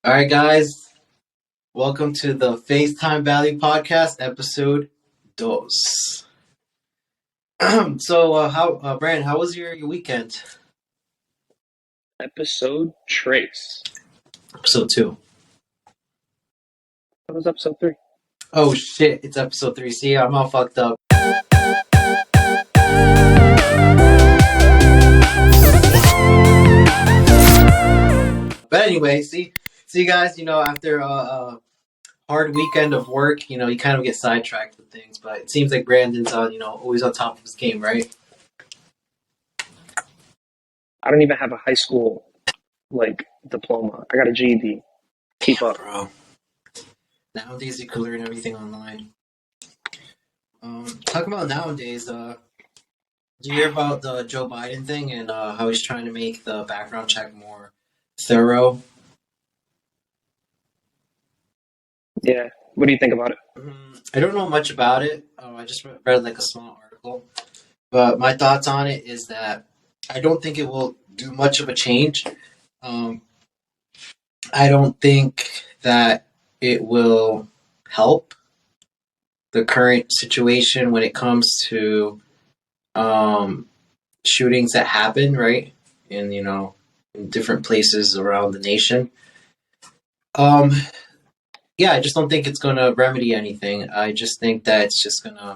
All right, guys. Welcome to the Facetime Value Podcast, episode dos. Brandon, how was your weekend? Episode Trace. Episode two. That was episode 3. Oh shit! It's episode three. See, I'm all fucked up. But anyway, see, guys. After a hard weekend of work, you kind of get sidetracked with things. But it seems like Brandon's always on top of his game, right? I don't even have a high school diploma. I got a GED. Keep up, bro. Nowadays, you can learn everything online. Talk about nowadays. Did you hear about the Joe Biden thing and how he's trying to make the background check more thorough? Yeah. What do you think about it? I don't know much about it. I just read like a small article. But my thoughts on it is that I don't think it will do much of a change. I don't think that it will help the current situation when it comes to shootings that happen, right? In different places around the nation. Yeah, I just don't think it's going to remedy anything. I just think that it's just going to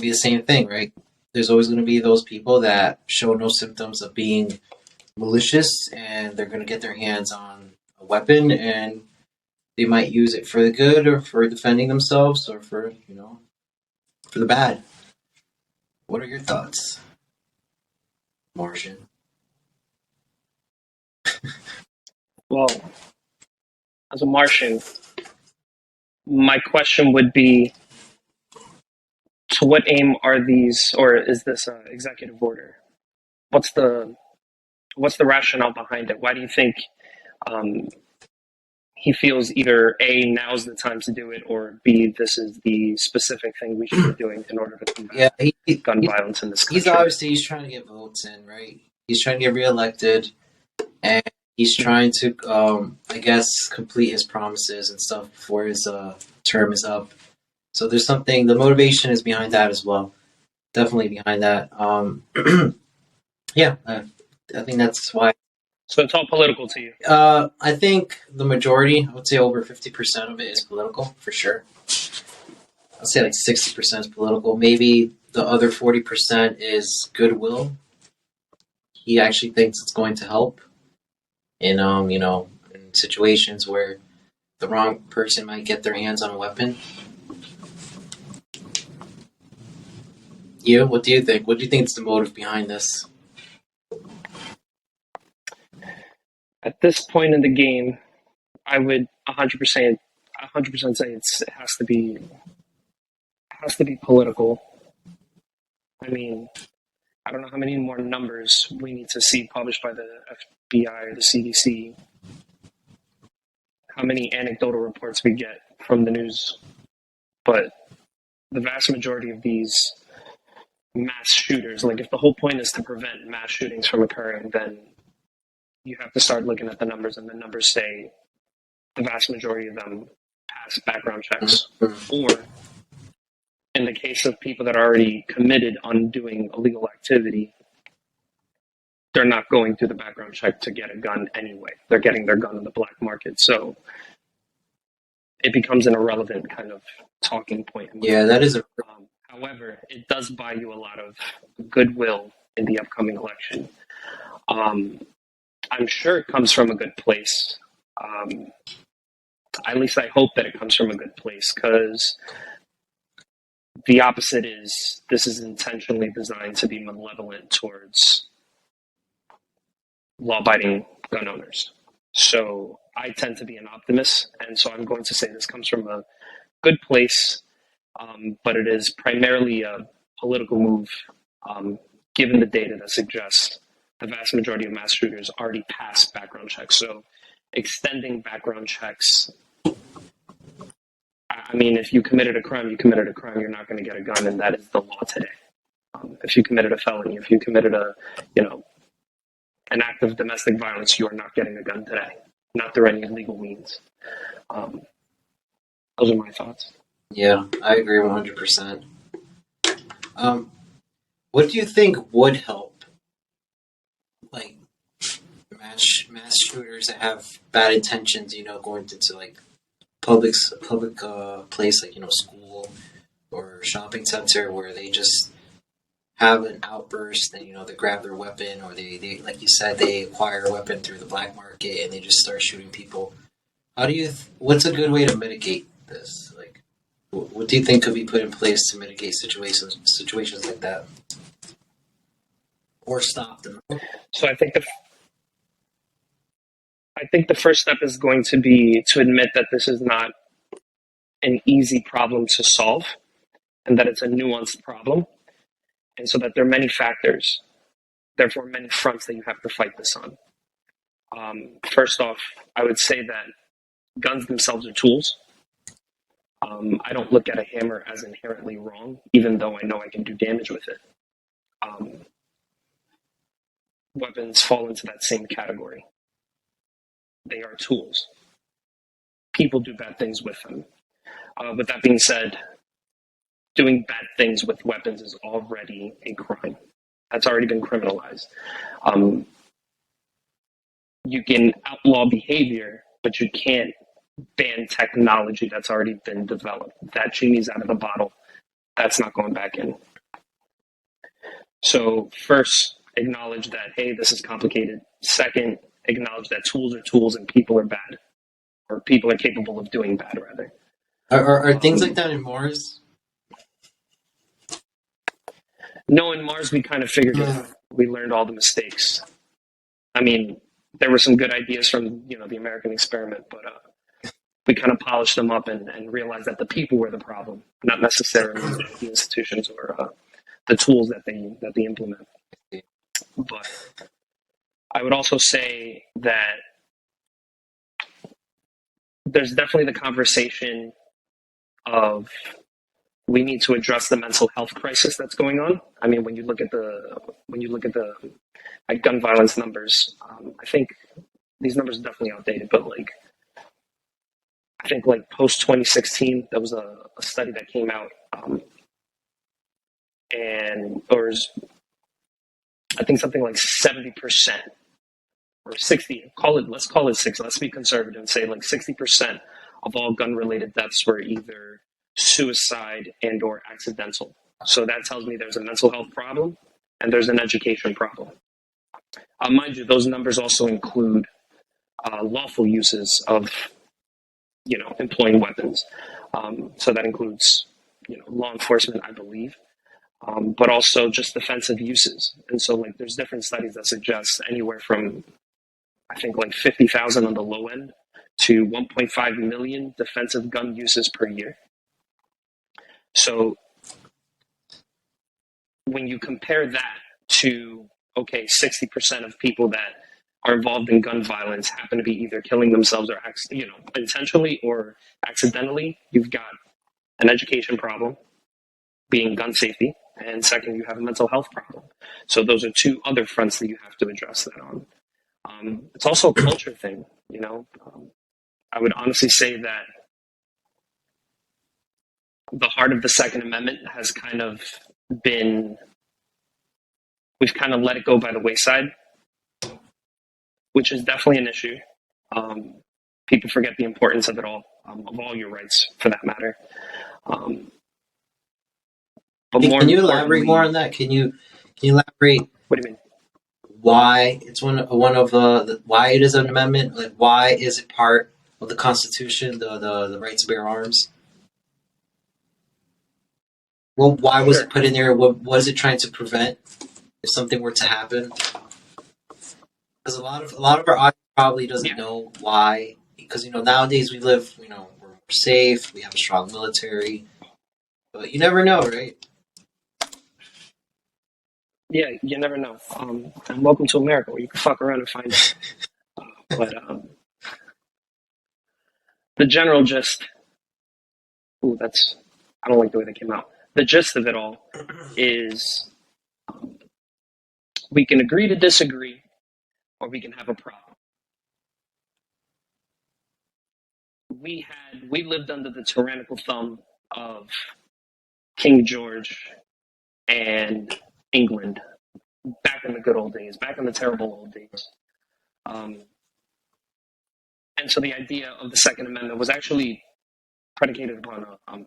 be the same thing, right? There's always going to be those people that show no symptoms of being malicious, and they're going to get their hands on a weapon, and they might use it for the good or for defending themselves or for the bad. What are your thoughts, Martian? Well, as a Martian, my question would be, to what aim are these, or is this an executive order? What's the rationale behind it? Why do you think he feels either A, now's the time to do it, or B, this is the specific thing we should be doing in order to combat gun violence in this country? He's trying to get votes in, right? He's trying to get reelected, and he's trying to, I guess, complete his promises and stuff before his term is up. So there's something, the motivation is behind that as well. Definitely behind that. Yeah, I think that's why. So it's all political to you? I think the majority, I would say over 50% of it is political, for sure. I'd say like 60% is political. Maybe the other 40% is goodwill. He actually thinks it's going to help in, in situations where the wrong person might get their hands on a weapon. You, what do you think? What do you think is the motive behind this? At this point in the game, I would 100% say it has to be political. I mean, I don't know how many more numbers we need to see published by the FBI or the CDC, how many anecdotal reports we get from the news, but the vast majority of these mass shooters, like if the whole point is to prevent mass shootings from occurring, then you have to start looking at the numbers, and the numbers say the vast majority of them pass background checks. Or in the case of people that are already committed on doing illegal activity, they're not going through the background check to get a gun anyway. They're getting their gun on the black market. So it becomes an irrelevant kind of talking point. Yeah, that is a... However, it does buy you a lot of goodwill in the upcoming election. I'm sure it comes from a good place. At least I hope that it comes from a good place, because the opposite is this is intentionally designed to be malevolent towards law-abiding gun owners. So I tend to be an optimist, and so I'm going to say this comes from a good place, but it is primarily a political move, given the data that suggests the vast majority of mass shooters already pass background checks. So extending background checks, I mean, if you committed a crime, you committed a crime. You're not going to get a gun, and that is the law today. If you committed a felony, if you committed a, an act of domestic violence, you are not getting a gun today, not through any legal means. Um, those are my thoughts. Yeah, I agree 100%. Um, what do you think would help, like mass shooters that have bad intentions? Going into like public place, like school or shopping center, where they just have an outburst and they grab their weapon, or they like you said, they acquire a weapon through the black market and they just start shooting people. What's a good way to mitigate this? Like, what do you think could be put in place to mitigate situations like that, or stop them? So I think the first step is going to be to admit that this is not an easy problem to solve, and that it's a nuanced problem, and so that there are many factors, therefore many fronts that you have to fight this on. First off, I would say that guns themselves are tools. I don't look at a hammer as inherently wrong, even though I know I can do damage with it. Weapons fall into that same category. They are tools. People do bad things with them. With that being said, doing bad things with weapons is already a crime. That's already been criminalized. You can outlaw behavior, but you can't ban technology that's already been developed. That genie's out of the bottle. That's not going back in. So first, acknowledge that, hey, this is complicated. Second, acknowledge that tools are tools and people are bad, or people are capable of doing bad, rather. Are things like that in Mars? No, in Mars, we kind of figured it out. We learned all the mistakes. I mean, there were some good ideas from the American experiment, but we kind of polished them up and realized that the people were the problem, not necessarily the institutions or the tools that they implement. But I would also say that there's definitely the conversation of we need to address the mental health crisis that's going on. I mean, when you look at the gun violence numbers, I think these numbers are definitely outdated, but I think post 2016, there was a study that came out, I think something like 70% or 60. Let's call it 60. Let's be conservative and say 60% of all gun-related deaths were either suicide and or accidental. So that tells me there's a mental health problem and there's an education problem. Mind you, those numbers also include lawful uses of employing weapons. So that includes law enforcement, I believe, but also just defensive uses. And so there's different studies that suggest anywhere from I think 50,000 on the low end to 1.5 million defensive gun uses per year. So when you compare that to, 60% of people that are involved in gun violence happen to be either killing themselves or, intentionally or accidentally, you've got an education problem, being gun safety, and second, you have a mental health problem. So those are two other fronts that you have to address that on. It's also a culture thing, I would honestly say that the heart of the Second Amendment has kind of been, we've kind of let it go by the wayside, which is definitely an issue. People forget the importance of it all, of all your rights for that matter. But Can you elaborate more on that? Can you elaborate? What do you mean? Why it's one of why it is an amendment? Like, why is it part of the Constitution? The right to bear arms. Well, why was it put in there? What is it trying to prevent if something were to happen? Because a lot of our audience probably doesn't know why. Because nowadays we live, we're more safe. We have a strong military, but you never know, right? Yeah, you never know. And welcome to America, where you can fuck around and find out. But the general gist, I don't like the way that came out. The gist of it all is we can agree to disagree, or we can have a problem. We lived under the tyrannical thumb of King George and England back in the good old days, back in the terrible old days. And so the idea of the Second Amendment was actually predicated upon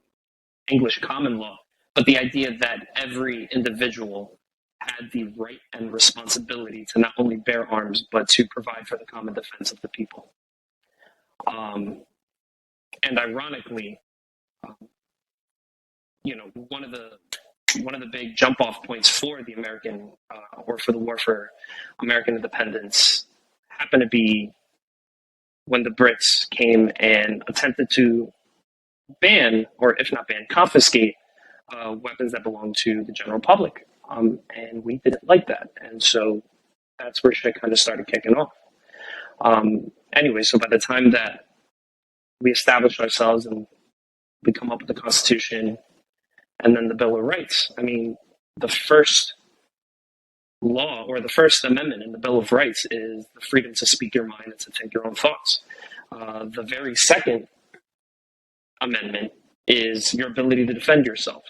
English common law, but the idea that every individual had the right and responsibility to not only bear arms, but to provide for the common defense of the people. And ironically, one of the big jump off points for the American or for the war for American independence happened to be when the Brits came and attempted to ban, or if not ban, confiscate weapons that belonged to the general public. And we didn't like that. And so that's where shit kind of started kicking off. Anyway, so by the time that we established ourselves and we come up with the Constitution and then the Bill of Rights, I mean, the first law or the First Amendment in the Bill of Rights is the freedom to speak your mind and to think your own thoughts. The very second amendment is your ability to defend yourself.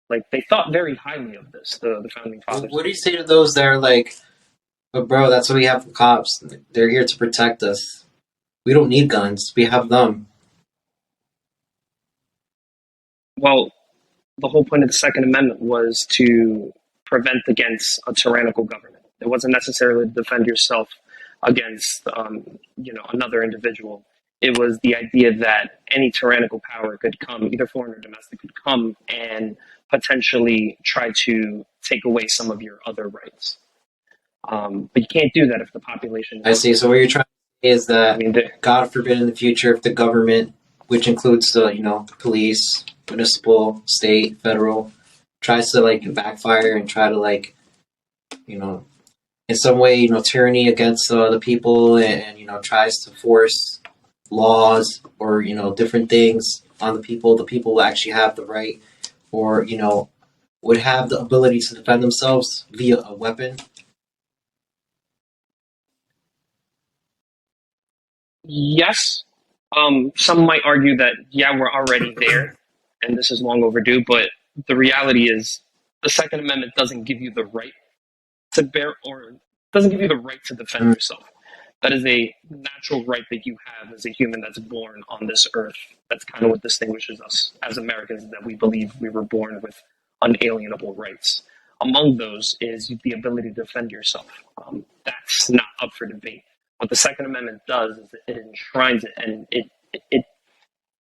Like, they thought very highly of this, the founding fathers. What do you say to those that are like, but bro, that's what we have for cops. They're here to protect us. We don't need guns. We have them. Well, the whole point of the Second Amendment was to prevent against a tyrannical government. It wasn't necessarily to defend yourself against, another individual. It was the idea that any tyrannical power could come, either foreign or domestic, could come and potentially try to take away some of your other rights. But you can't do that if the population... I see. So what you're trying to say is that, God forbid in the future, if the government, which includes the, police, municipal, state, federal, tries to, backfire and try to, in some way, tyranny against the people and tries to force laws or, different things on the people will actually have the right or, would have the ability to defend themselves via a weapon. Yes. Some might argue that, we're already there and this is long overdue, but the reality is the Second Amendment doesn't give you the right to bear or doesn't give you the right to defend yourself. That is a natural right that you have as a human that's born on this earth. That's kind of what distinguishes us as Americans, that we believe we were born with unalienable rights. Among those is the ability to defend yourself. That's not up for debate. What the Second Amendment does is it enshrines it and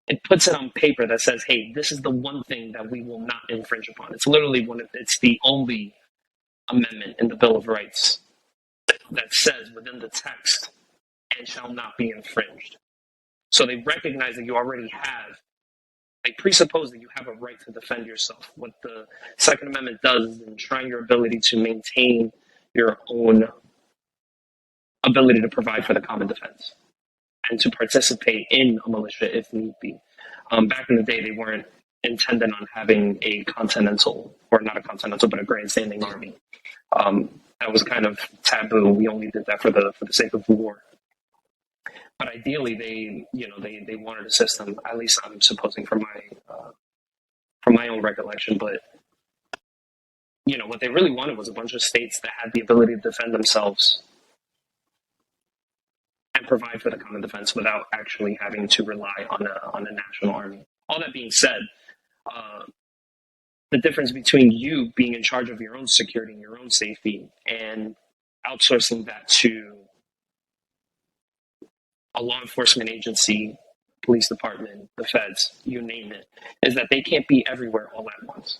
it puts it on paper that says, hey, this is the one thing that we will not infringe upon. It's literally it's the only amendment in the Bill of Rights that says within the text, and shall not be infringed. So they recognize that you already have, they presuppose that you have a right to defend yourself. What the Second Amendment does is enshrine your ability to maintain your own ability to provide for the common defense and to participate in a militia if need be. Back in the day, they weren't intended on having a continental, or not a continental, but a grandstanding army. That was kind of taboo. We only did that for the sake of war. But ideally, they wanted a system. At least I'm supposing from my own recollection. But what they really wanted was a bunch of states that had the ability to defend themselves and provide for the common defense without actually having to rely on a national army. All that being said, the difference between you being in charge of your own security and your own safety and outsourcing that to a law enforcement agency, police department, the feds, you name it, is that they can't be everywhere all at once.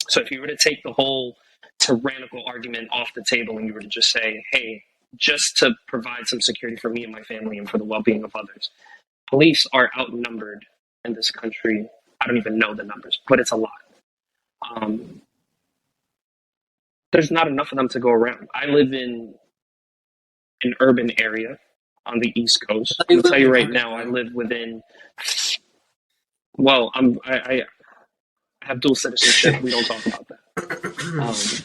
So if you were to take the whole tyrannical argument off the table and you were to just say, hey, just to provide some security for me and my family and for the well-being of others, police are outnumbered in this country. I don't even know the numbers, but it's a lot. There's not enough of them to go around. I live in an urban area on the East Coast. I'll tell you right now, I live within. Well, I have dual citizenship. We don't talk about that.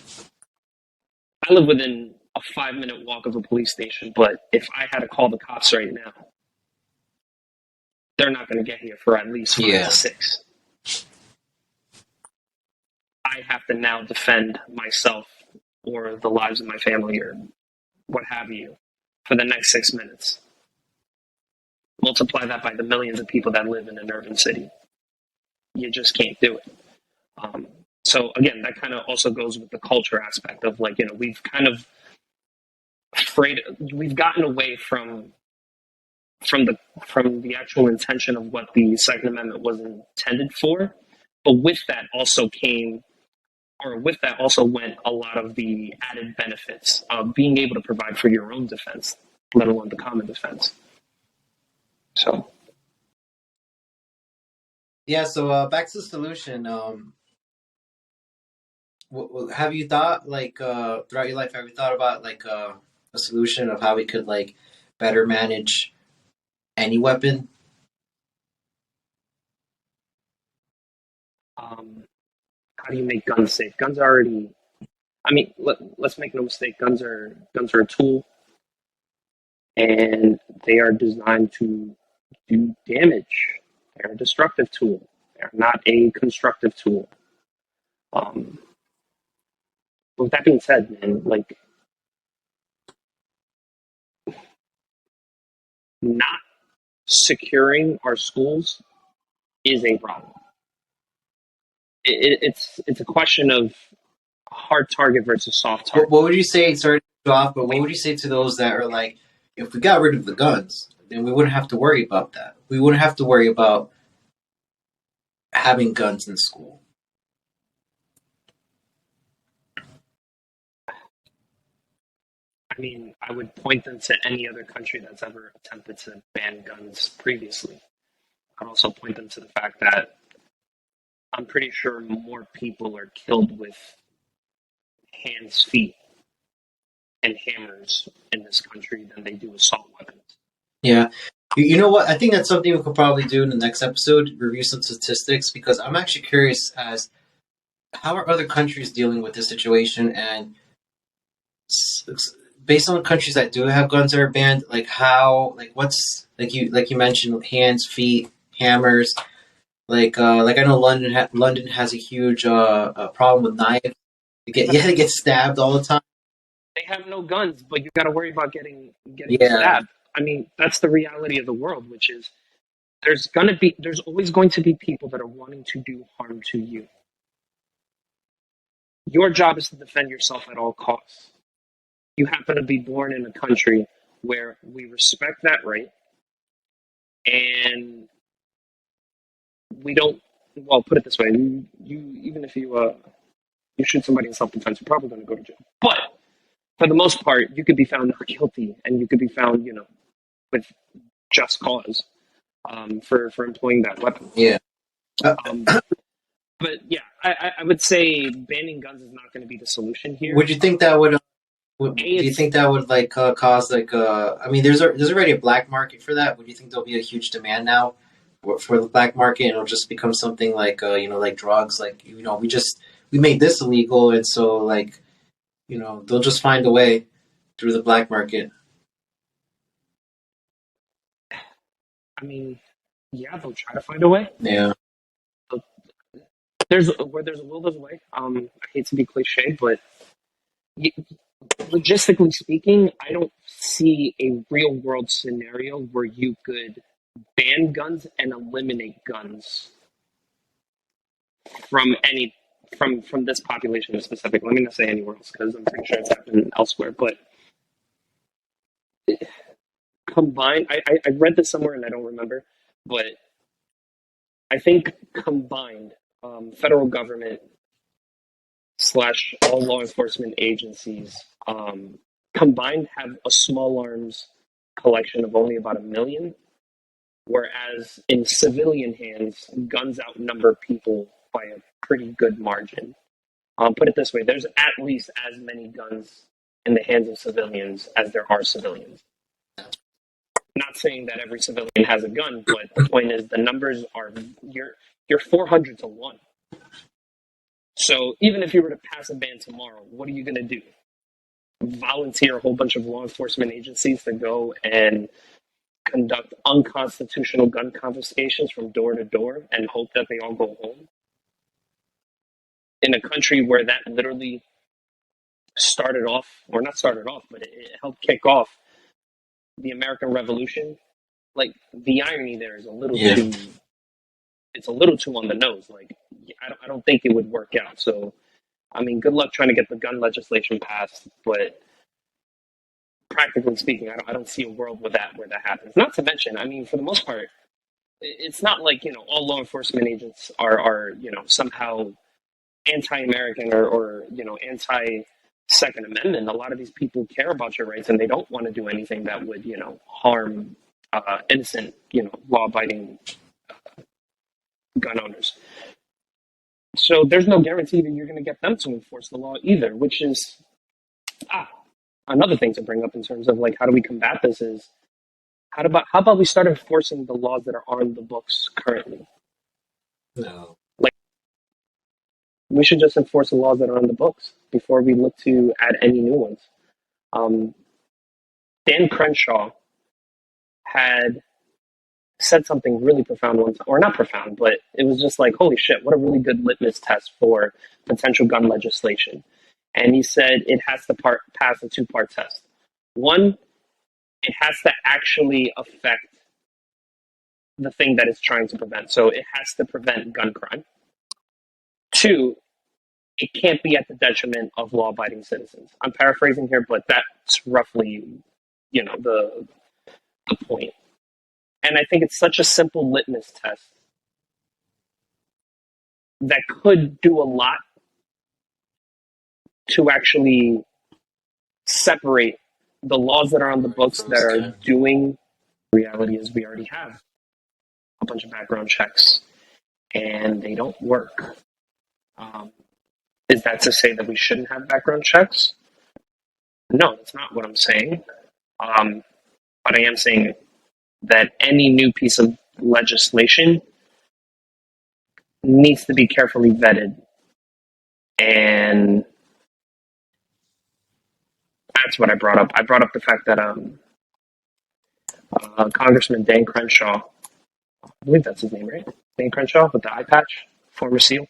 I live within a 5-minute walk of a police station. But if I had to call the cops right now, they're not going to get here for at least 5 to 6. I have to now defend myself or the lives of my family or what have you for the next 6 minutes. Multiply that by the millions of people that live in an urban city. You just can't do it. So again, that kind of also goes with the culture aspect of like, we've kind of we've gotten away from the actual intention of what the Second Amendment was intended for. But with that also went a lot of the added benefits of being able to provide for your own defense, let alone the common defense. So. Yeah, so back to the solution. Have you thought, like, throughout your life, have you thought about, like, a solution of how we could, like, better manage any weapon? How do you make guns safe? Guns are already, I mean, let's make no mistake, guns are a tool, and they are designed to do damage. They're a destructive tool. They're not a constructive tool. With that being said, man, like, not securing our schools is a problem. It's a question of hard target versus soft target. What would you say, sorry to cut you off, but what would you say to those that are like, if we got rid of the guns, then we wouldn't have to worry about that. We wouldn't have to worry about having guns in school. I mean, I would point them to any other country that's ever attempted to ban guns previously. I'd also point them to the fact that I'm pretty sure more people are killed with hands, feet, and hammers in this country than they do assault weapons. Yeah. You know what? I think that's something we could probably do in the next episode, review some statistics, because I'm actually curious as how are other countries dealing with this situation, and based on the countries that do have guns that are banned, like how, like what's, like you mentioned, hands, feet, hammers. Like I know London has a huge problem with knives. They get stabbed all the time. They have no guns, but you got to worry about getting stabbed. I mean, that's the reality of the world, which is there's always going to be people that are wanting to do harm to you. Your job is to defend yourself at all costs. You happen to be born in a country where we respect that right, and we don't. Well, put it this way: you even if you shoot somebody in self-defense, you're probably going to go to jail. But for the most part, you could be found not guilty, and you could be found, with just cause for employing that weapon. Yeah. But yeah, I would say banning guns is not going to be the solution here. Would you think that would? Do you think that would like cause like? I mean, there's already a black market for that. Would you think there'll be a huge demand now for the black market, and it'll just become something like like drugs? Like we made this illegal, and so like they'll just find a way through the black market. I mean, yeah, they'll try to find a way. Yeah. Where there's a will, there's a way. I hate to be cliche, but logistically speaking, I don't see a real world scenario where you could ban guns and eliminate guns from this population in specific. Let me not say anywhere else because I'm pretty sure it's happening elsewhere. But combined, I read this somewhere and I don't remember, but I think combined, federal government / all law enforcement agencies combined have a small arms collection of only about 1 million, whereas in civilian hands, guns outnumber people by a pretty good margin. Put it this way, there's at least as many guns in the hands of civilians as there are civilians. Not saying that every civilian has a gun, but the point is the numbers are, you're 400 to 1. So even if you were to pass a ban tomorrow, what are you going to do? volunteer a whole bunch of law enforcement agencies to go and conduct unconstitutional gun confiscations from door to door and hope that they all go home, in a country where that literally started off, or not started off, but it helped kick off the American Revolution. Like, the irony there is a little Yeah. too, it's a little too on the nose. Like, I don't think it would work out. So, I mean, good luck trying to get the gun legislation passed, but practically speaking, I don't see a world where that happens. Not to mention, I mean, for the most part, it's not like, all law enforcement agents are somehow anti-American or anti-Second Amendment. A lot of these people care about your rights, and they don't want to do anything that would harm innocent law-abiding gun owners. So there's no guarantee that you're going to get them to enforce the law either, which is another thing to bring up in terms of, like, how do we combat this is, how about we start enforcing the laws that are on the books currently? No. Like, we should just enforce the laws that are on the books before we look to add any new ones. Dan Crenshaw had said something really profound once, or not profound, but it was just like, holy shit, what a really good litmus test for potential gun legislation. And he said it has to pass a two-part test. One, it has to actually affect the thing that it's trying to prevent. So it has to prevent gun crime. Two, it can't be at the detriment of law-abiding citizens. I'm paraphrasing here, but that's roughly, the point. And I think it's such a simple litmus test that could do a lot to actually separate the laws that are on the books that are doing. Reality is we already have a bunch of background checks, and they don't work. Is that to say that we shouldn't have background checks? No, that's not what I'm saying. But I am saying that any new piece of legislation needs to be carefully vetted. And that's what I brought up. I brought up the fact that Congressman Dan Crenshaw, I believe that's his name, right? Dan Crenshaw with the eye patch, former SEAL.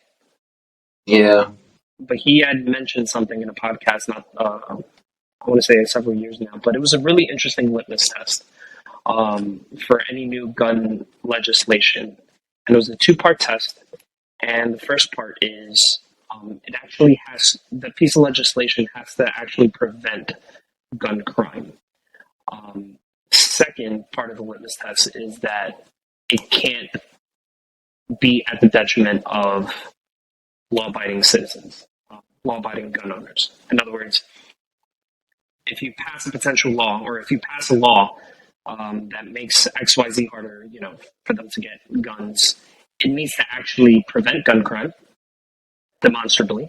Yeah. But he had mentioned something in a podcast, I want to say several years now, but it was a really interesting litmus test for any new gun legislation. And it was a two-part test. And the first part is the piece of legislation has to actually prevent gun crime. Second part of the litmus test is that it can't be at the detriment of law-abiding citizens, law-abiding gun owners. In other words, if you pass a potential law, or if you pass a law that makes XYZ harder, for them to get guns, it needs to actually prevent gun crime demonstrably,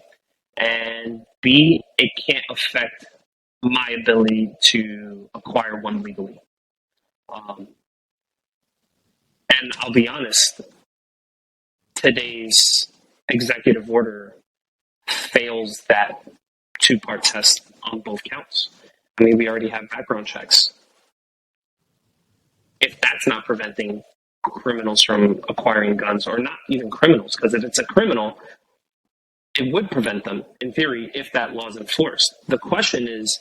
and B, it can't affect my ability to acquire one legally. And I'll be honest, today's executive order fails that two-part test on both counts. I mean, we already have background checks. If that's not preventing criminals from acquiring guns, or not even criminals, because if it's a criminal, it would prevent them, in theory, if that law is enforced. The question is,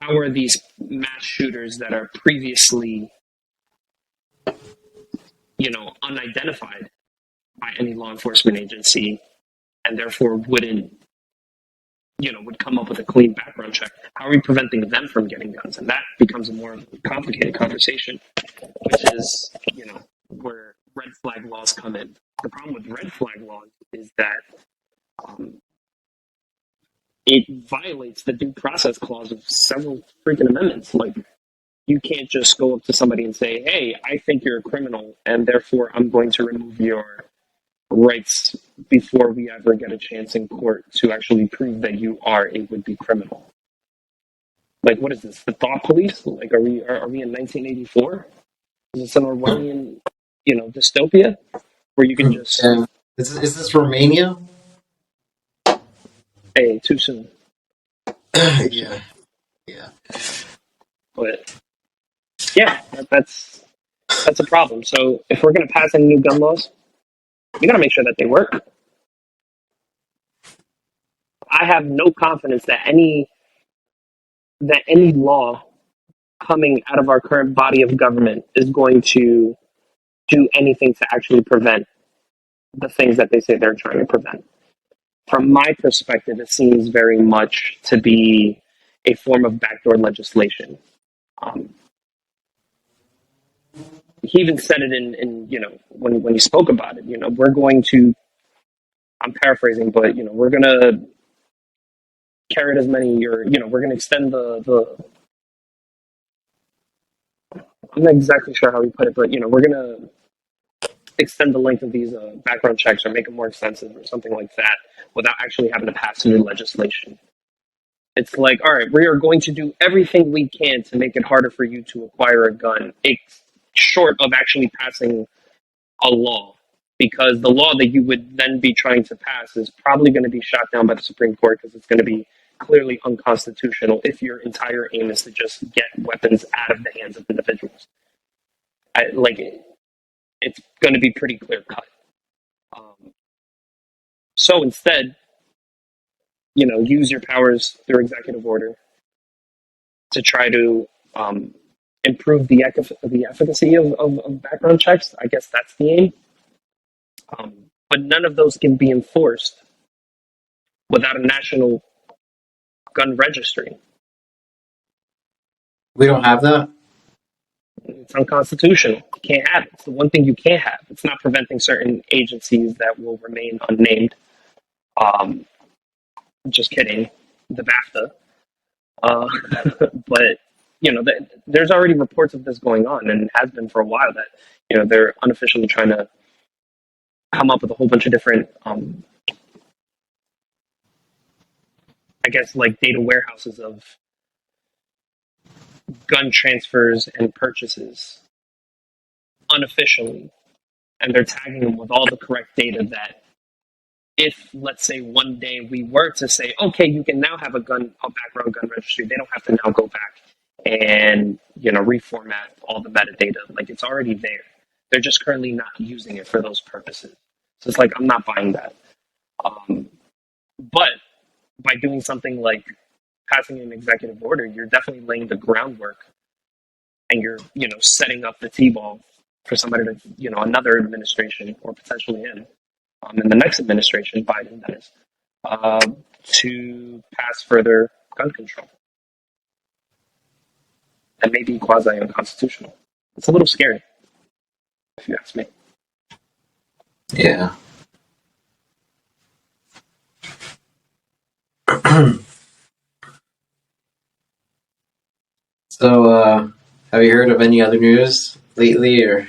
how are these mass shooters that are previously, unidentified by any law enforcement agency, and therefore would come up with a clean background check, how are we preventing them from getting guns? And that becomes a more complicated conversation, which is, where red flag laws come in. The problem with red flag laws is that it violates the due process clause of several freaking amendments. Like, you can't just go up to somebody and say, hey, I think you're a criminal, and therefore I'm going to remove your rights before we ever get a chance in court to actually prove that you are a would-be criminal. Like, what is this? The thought police? Like, are we in 1984? Is this an Orwellian, dystopia where you can just? Yeah. Is this Romania? Hey, too soon. Yeah. Yeah. But yeah, that's a problem. So if we're going to pass any new gun laws, we got to make sure that they work. I have no confidence that any law coming out of our current body of government is going to do anything to actually prevent the things that they say they're trying to prevent. From my perspective, it seems very much to be a form of backdoor legislation. Um, he even said it in when he spoke about it. We're going to. I'm paraphrasing, but we're going to carry as many, or we're going to extend the. I'm not exactly sure how he put it, but we're going to extend the length of these background checks or make them more extensive or something like that without actually having to pass new legislation. It's like, all right, we are going to do everything we can to make it harder for you to acquire a gun, short of actually passing a law. Because the law that you would then be trying to pass is probably going to be shot down by the Supreme Court because it's going to be clearly unconstitutional if your entire aim is to just get weapons out of the hands of individuals. It's going to be pretty clear cut. So instead, use your powers through executive order to try to improve the efficacy of background checks. I guess that's the aim. But none of those can be enforced without a national gun registry. We don't have that? It's unconstitutional. You can't have it. It's the one thing you can't have. It's not preventing certain agencies that will remain unnamed. Just kidding. The BAFTA. But there's already reports of this going on, and has been for a while. That they're unofficially trying to come up with a whole bunch of different, I guess, like data warehouses of gun transfers and purchases unofficially, and they're tagging them with all the correct data that if, let's say, one day we were to say, okay, you can now have a background gun registry, they don't have to now go back and reformat all the metadata. Like, it's already there. They're just currently not using it for those purposes. So it's like, I'm not buying that. But by doing something like passing an executive order, you're definitely laying the groundwork, and you're setting up the T-ball for somebody to another administration, or potentially him, in the next administration, Biden, that is, to pass further gun control. That may be quasi-unconstitutional. It's a little scary, if you ask me. Yeah. So, have you heard of any other news lately, or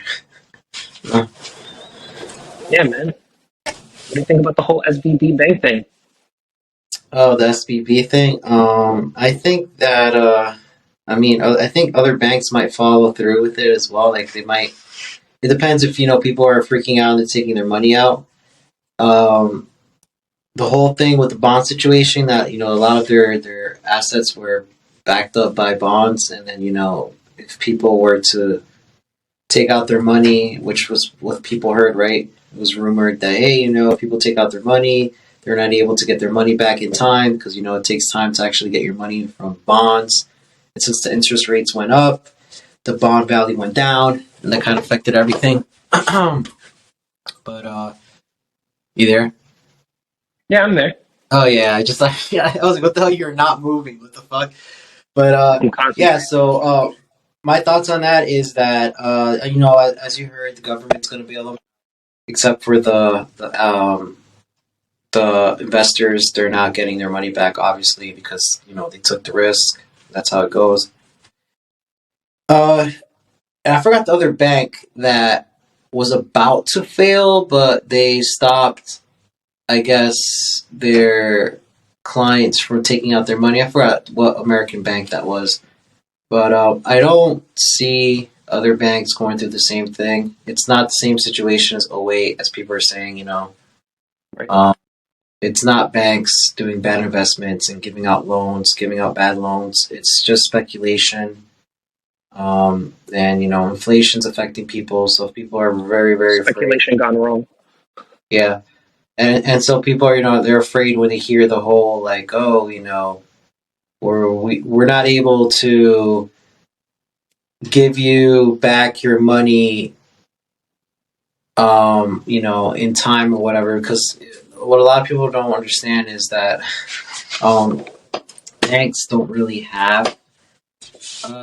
no? Yeah, man. What do you think about the whole SVB bank thing? Oh, the SBB thing. I think that I think other banks might follow through with it as well. Like, they might. It depends if people are freaking out and taking their money out. Um, the whole thing with the bond situation, that a lot of their assets were backed up by bonds, and then if people were to take out their money, which was what people heard, right? It was rumored that, hey, if people take out their money, they're not able to get their money back in time because it takes time to actually get your money from bonds. And since the interest rates went up, the bond value went down, and that kind of affected everything. But you there? Yeah, I'm there. Oh yeah, I just I was like, what the hell? You're not moving. What the fuck? But yeah. So my thoughts on that is that as you heard, the government's going to be able, except for the investors, they're not getting their money back, obviously, because they took the risk. That's how it goes. And I forgot the other bank that was about to fail, but they stopped, I guess, their clients from taking out their money. I forgot what American bank that was. But I don't see other banks going through the same thing. It's not the same situation as '08, as people are saying, Right. it's not banks doing bad investments and giving out loans, giving out bad loans. It's just speculation. And inflation's affecting people, so people are very, very afraid. Speculation gone wrong. Yeah, and so people are, they're afraid when they hear the whole like, oh, we're not able to give you back your money, in time or whatever. Because what a lot of people don't understand is that banks don't really have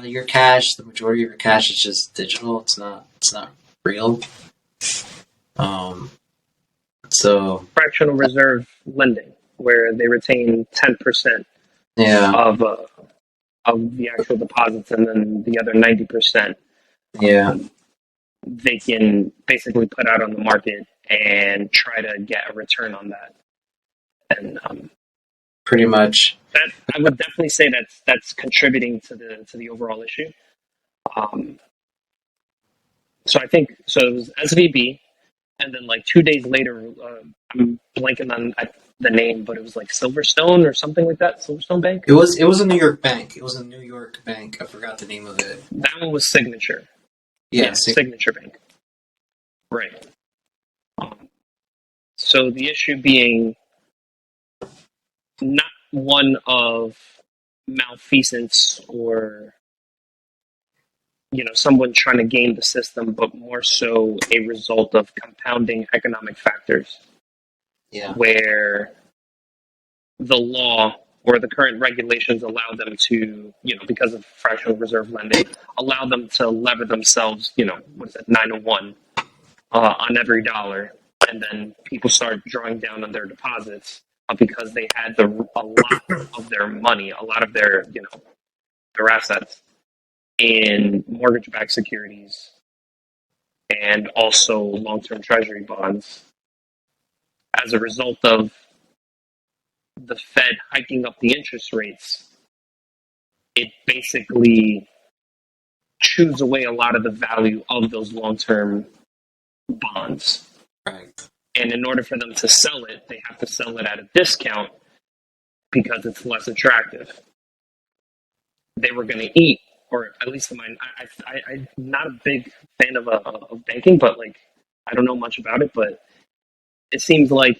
your cash. The majority of your cash is just digital. It's not real. So Fractional reserve lending, where they retain 10% yeah, of the actual deposits, and then the other 90% yeah, they can basically put out on the market and try to get a return on that. And pretty much. that I would definitely say that's contributing to the overall issue. So I think so. It was SVB, and then like 2 days later, I'm blanking on the name, but it was like Silverstone or something like that. Silverstone Bank. It was a New York bank. It was a New York bank. I forgot the name of it. That one was Signature. Yeah, Signature Bank. Right. So the issue being not one of malfeasance or someone trying to game the system, but more so a result of compounding economic factors. Yeah. Where the law or the current regulations allow them to, because of fractional reserve lending, allow them to lever themselves, 901 on every dollar, and then people start drawing down on their deposits because they had a lot of their money, a lot of their assets in mortgage-backed securities and also long-term treasury bonds. As a result of the Fed hiking up the interest rates, it basically chews away a lot of the value of those long-term bonds. Right. And in order for them to sell it, they have to sell it at a discount because it's less attractive. They were going to eat, or at least in my, I'm not a big fan of banking, but like I don't know much about it, but it seems like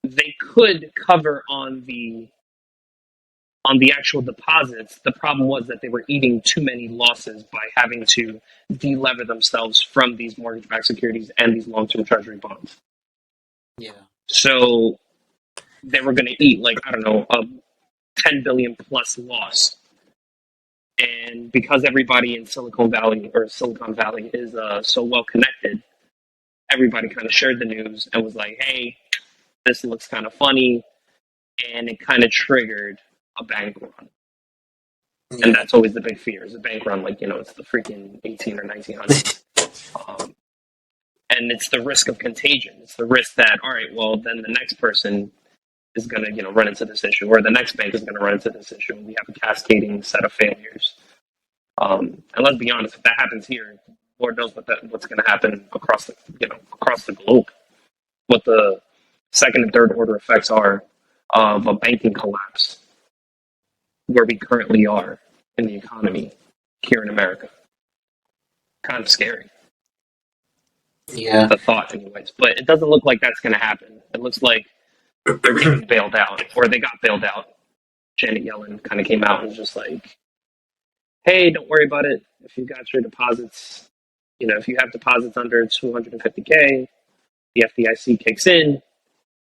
they could cover on the actual deposits. The problem was that they were eating too many losses by having to de-lever themselves from these mortgage-backed securities and these long-term treasury bonds. Yeah. So they were going to eat like, I don't know, a 10 billion plus loss. And because everybody in Silicon Valley is so well connected, everybody kind of shared the news and was like, hey, this looks kind of funny. And it kind of triggered a bank run. Yeah. And that's always the big fear, is a bank run. Like, it's the freaking 18 or 1900s. And it's the risk of contagion. It's the risk that, all right, well, then the next person is going to, run into this issue, or the next bank is going to run into this issue. And we have a cascading set of failures. And let's be honest, if that happens here, Lord knows what's going to happen across the globe. What the second and third order effects are of a banking collapse where we currently are in the economy here in America. Kind of scary. Yeah. The thought, anyways. But it doesn't look like that's going to happen. It looks like they're getting bailed out, or they got bailed out. Janet Yellen kind of came out and was just like, hey, don't worry about it. If you've got your deposits, if you have deposits under 250K, the FDIC kicks in,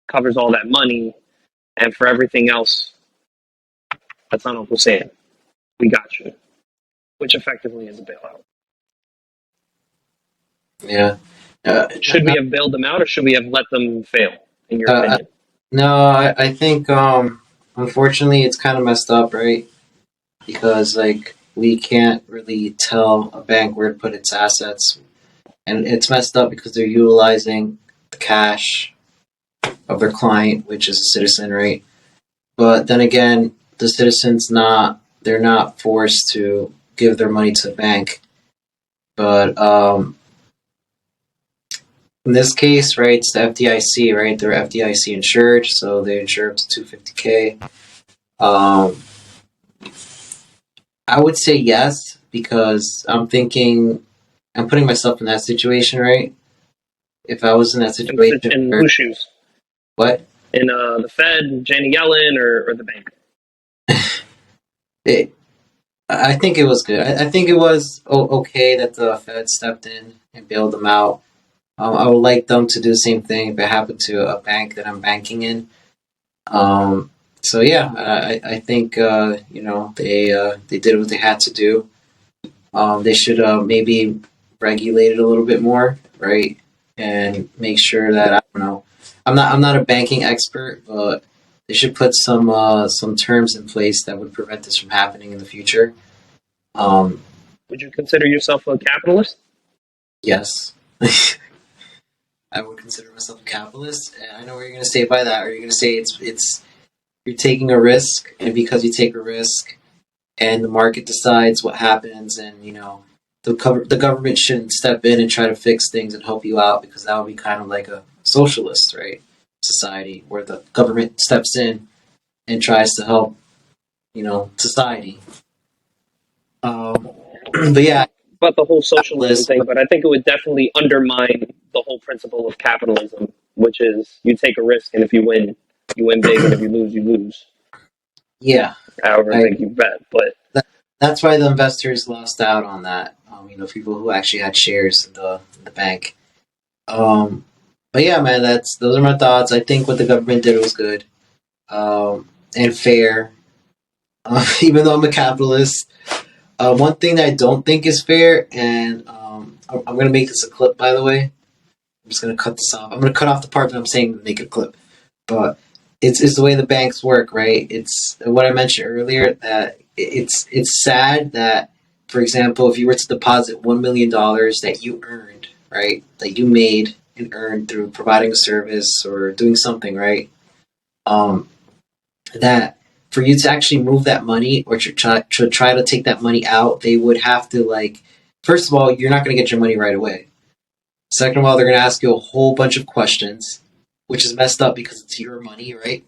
covers all that money, and for everything else, that's on Uncle Sam. We got you. Which effectively is a bailout. Yeah. Should we have bailed them out, or should we have let them fail, in your opinion? No, I think unfortunately it's kind of messed up, right? Because like we can't really tell a bank where to put its assets, and it's messed up because they're utilizing the cash of their client, which is a citizen, right? But then again, the citizen's they're not forced to give their money to the bank, but in this case, right, it's the FDIC, right? They're FDIC insured, so they insure up to 250K. Um, I would say yes because I'm thinking I'm putting myself in that situation, right? If I was in that situation, In whose shoes? what? In the Fed, Janet Yellen, or the bank? It, I think it was good. I think it was okay that the Fed stepped in and bailed them out. I would like them to do the same thing if it happened to a bank that I'm banking in. Um, so yeah, I think they did what they had to do. They should maybe regulate it a little bit more, right? And make sure that I don't know. I'm not a banking expert, but they should put some terms in place that would prevent this from happening in the future. Um, Would you consider yourself a capitalist? yes, I would consider myself a capitalist. And I know what you're going to say by that. Or you're going to say it's you're taking a risk, and because you take a risk, and the market decides what happens, and the government shouldn't step in and try to fix things and help you out because that would be kind of like a socialist, right? Society where the government steps in and tries to help, society. But yeah, About the whole socialism list. thing, but I think it would definitely undermine the whole principle of capitalism, which is you take a risk, and if you win big, and if you lose. Yeah, However, I, big you bet. But that's why the investors lost out on that. People who actually had shares in the bank. Um, but yeah, man, those are my thoughts. I think what the government did was good and fair. Even though I'm a capitalist, one thing that I don't think is fair, and I'm going to make this a clip, by the way. I'm just going to cut this off. I'm going to cut off the part that I'm saying to make it a clip. But it's the way the banks work, right? It's what I mentioned earlier that it's sad that, for example, if you were to deposit $1 million that you earned, right, that you made and earned through providing a service or doing something, right, um, that for you to actually move that money or to try to take that money out, they would have to first of all, you're not going to get your money right away. Second of all, they're going to ask you a whole bunch of questions, which is messed up because it's your money, right?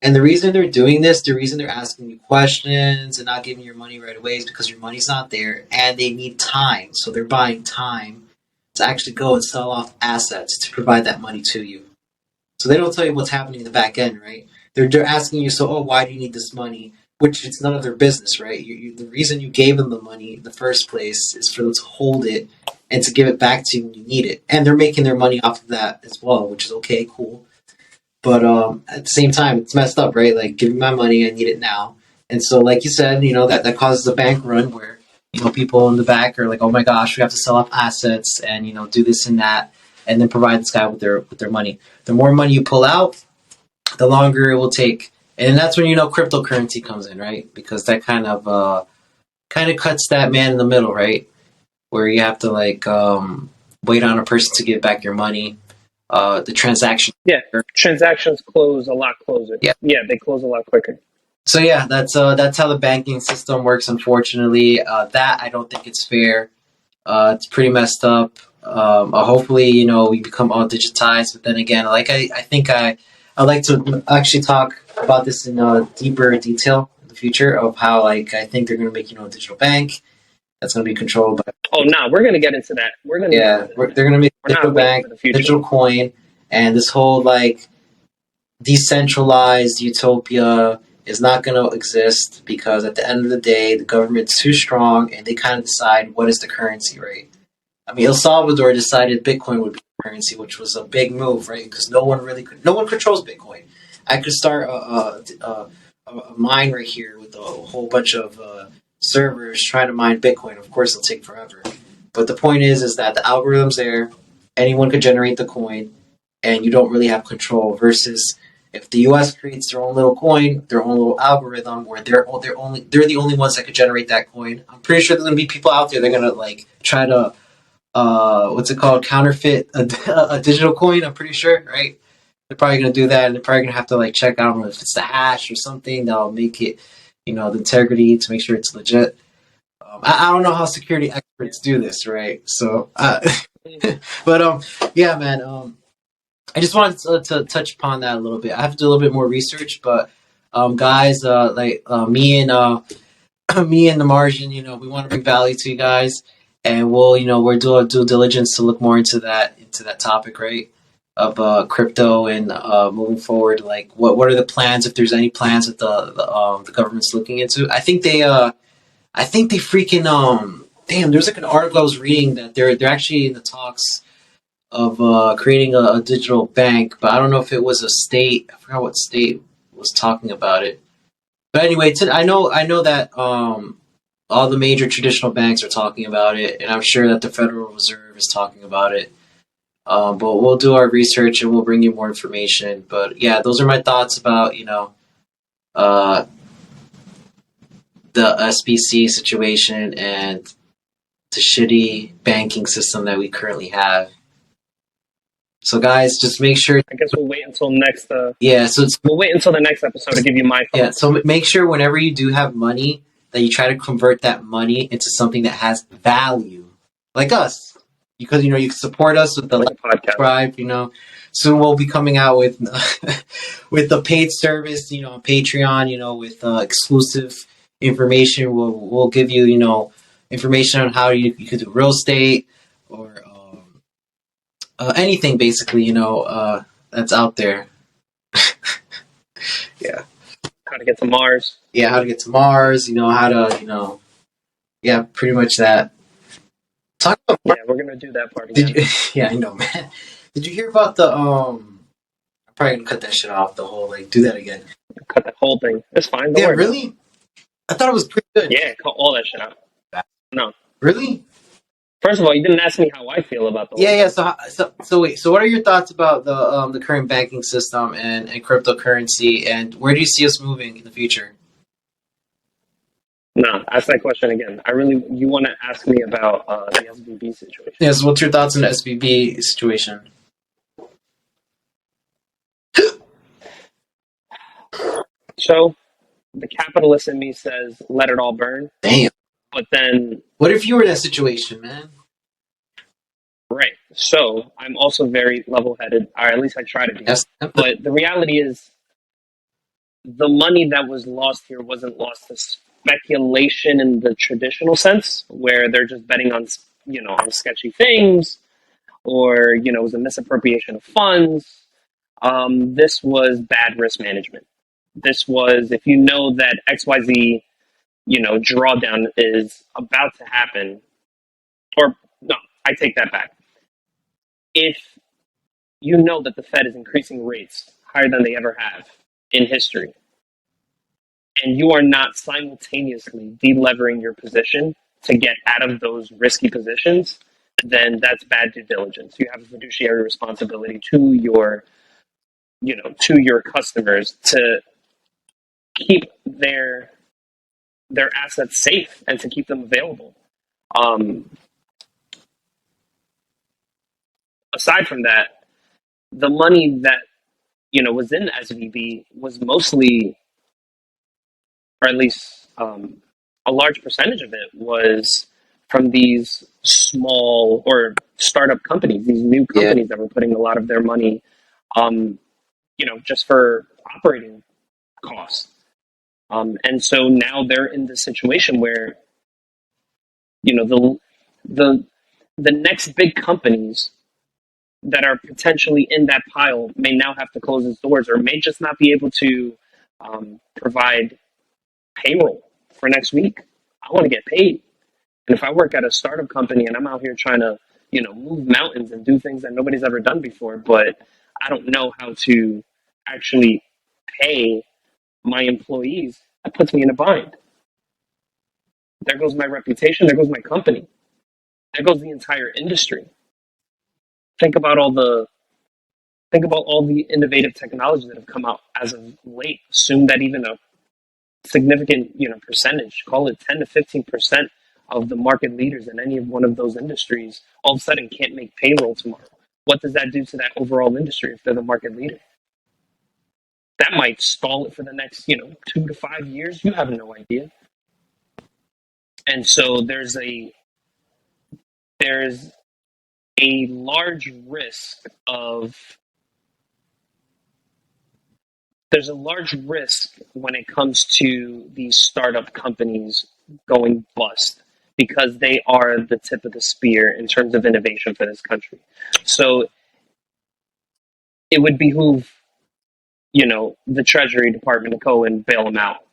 And the reason they're doing this, the reason they're asking you questions and not giving your money right away is because your money's not there and they need time. So they're buying time to actually go and sell off assets to provide that money to you. So they don't tell you what's happening in the back end, right? They're asking you, why do you need this money? Which it's none of their business, right? The reason you gave them the money in the first place is for them to hold it and to give it back to you when you need it. And they're making their money off of that as well, which is okay, cool. But at the same time, it's messed up, right? Like, give me my money, I need it now. And so, like you said, that causes a bank run where, people in the back are like, oh my gosh, we have to sell off assets and, do this and that, and then provide this guy with their money. The more money you pull out, the longer it will take. And that's when, cryptocurrency comes in, right? Because that kind of cuts that man in the middle, right? Where you have to wait on a person to give back your money. The transaction. yeah, transactions close a lot closer. Yeah, they close a lot quicker. So yeah, that's how the banking system works. Unfortunately, that I don't think it's fair. It's pretty messed up. Hopefully, we become all digitized. But then again, I like to actually talk about this in deeper detail in the future of how I think they're going to make a digital bank that's going to be controlled by. Oh no, we're going to get into that. They're going to make a digital bank, digital coin, and this whole decentralized utopia is not going to exist because at the end of the day, the government's too strong and they kind of decide what is the currency, right? I mean, El Salvador decided Bitcoin would be the currency, which was a big move, right? Because no one controls Bitcoin. I could start a mine right here with a whole bunch of servers trying to mine Bitcoin. Of course, it'll take forever. But the point is that the algorithm's there. Anyone could generate the coin, and you don't really have control. Versus if the U.S. creates their own little coin, their own little algorithm, where they're the only ones that could generate that coin. I'm pretty sure there's gonna be people out there. They're gonna try to what's it called? Counterfeit a digital coin. I'm pretty sure, right? They're probably gonna do that, and they're probably gonna have to check out if it's the hash or something. They'll make it, the integrity to make sure it's legit. I don't know how security experts do this, right? So But yeah, man. I just wanted to touch upon that a little bit. I have to do a little bit more research, but guys, me and me and the Martian, we want to bring value to you guys, and we're doing due diligence to look more into that topic, right? Of crypto and moving forward, like what are the plans, if there's any plans that the government's looking into. I think they freaking damn. There's like an article I was reading that they're actually in the talks of creating a digital bank, but I don't know if it was a state. I forgot what state was talking about it. But anyway, I know that all the major traditional banks are talking about it, and I'm sure that the Federal Reserve is talking about it. But we'll do our research and we'll bring you more information. But yeah, those are my thoughts about uh, the SBC situation and the shitty banking system that we currently have. So guys, just make sure. I guess we'll wait until next. Yeah, so We'll wait until the next episode to give you my yeah, thoughts. so make sure whenever you do have money that you try to convert that money into something that has value, like us, because you can support us with the Like a podcast. subscribe. Soon we'll be coming out with with the paid service, on Patreon, with exclusive information. We'll give you, information on how you could do real estate or anything basically, that's out there. Yeah. How to get to Mars. Yeah, how to get to Mars, how to, yeah, pretty much that. Talk about Yeah, we're gonna do that part again. Did you? Yeah, I know, man. Did you hear about the I'm probably gonna cut that shit off. The whole do that again. Cut that whole thing. It's fine. Don't Yeah, worry. really? I thought it was pretty good. Yeah, cut all that shit out. No. Really? First of all, you didn't ask me how I feel about the whole Yeah. thing. So wait. So what are your thoughts about the current banking system and cryptocurrency, and where do you see us moving in the future? No, ask that question again. You want to ask me about the SVB situation? Yes. What's your thoughts on the SBB situation? So, the capitalist in me says, let it all burn. Damn. But then, What if you were in that situation, man? right. So, I'm also very level headed, or at least I try to be. Yes. But the reality is, the money that was lost here wasn't lost to speculation in the traditional sense, where they're just betting on, on sketchy things, or, it was a misappropriation of funds. This was bad risk management. This was, if you know that XYZ, drawdown is about to happen, or no, I take that back. If you know that the Fed is increasing rates higher than they ever have in history, and you are not simultaneously delevering your position to get out of those risky positions, then that's bad due diligence. You have a fiduciary responsibility to your customers to keep their assets safe and to keep them available. Aside from that, the money that was in SVB was mostly, or at least a large percentage of it, was from these small or startup companies, these new companies that were putting a lot of their money, just for operating costs. And so now they're in this situation where, the next big companies that are potentially in that pile may now have to close its doors, or may just not be able to provide payroll for next week. I want to get paid. And if I work at a startup company and I'm out here trying to, move mountains and do things that nobody's ever done before, but I don't know how to actually pay my employees, that puts me in a bind. There goes my reputation. There goes my company. There goes the entire industry. Think about all the innovative technologies that have come out as of late. Assume that even a significant, percentage, call it 10 to 15% of the market leaders in any of one of those industries, all of a sudden can't make payroll tomorrow. What does that do to that overall industry if they're the market leader? That might stall it for the next, 2 to 5 years. You have no idea. And so there's a a large risk of there's a large risk when it comes to these startup companies going bust because they are the tip of the spear in terms of innovation for this country. So it would behoove, the Treasury Department to go and bail them out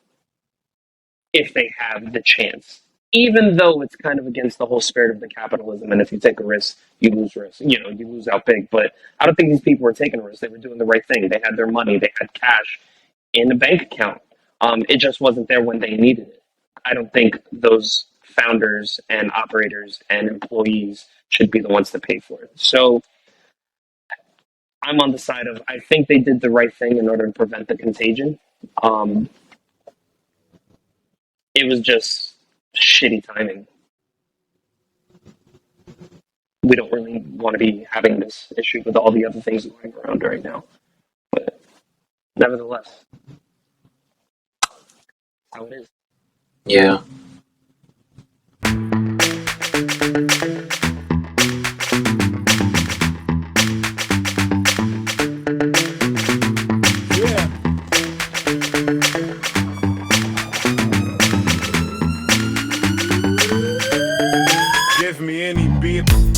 if they have the chance. Even though it's kind of against the whole spirit of the capitalism, and if you take a risk, you lose risk. You lose out big. But I don't think these people were taking a risk. They were doing the right thing. They had their money. They had cash in the bank account. It just wasn't there when they needed it. I don't think those founders and operators and employees should be the ones to pay for it. So I'm on the side of I think they did the right thing in order to prevent the contagion. It was just shitty timing. We don't really want to be having this issue with all the other things going around right now. But nevertheless, how it is. Yeah. Give me any beat.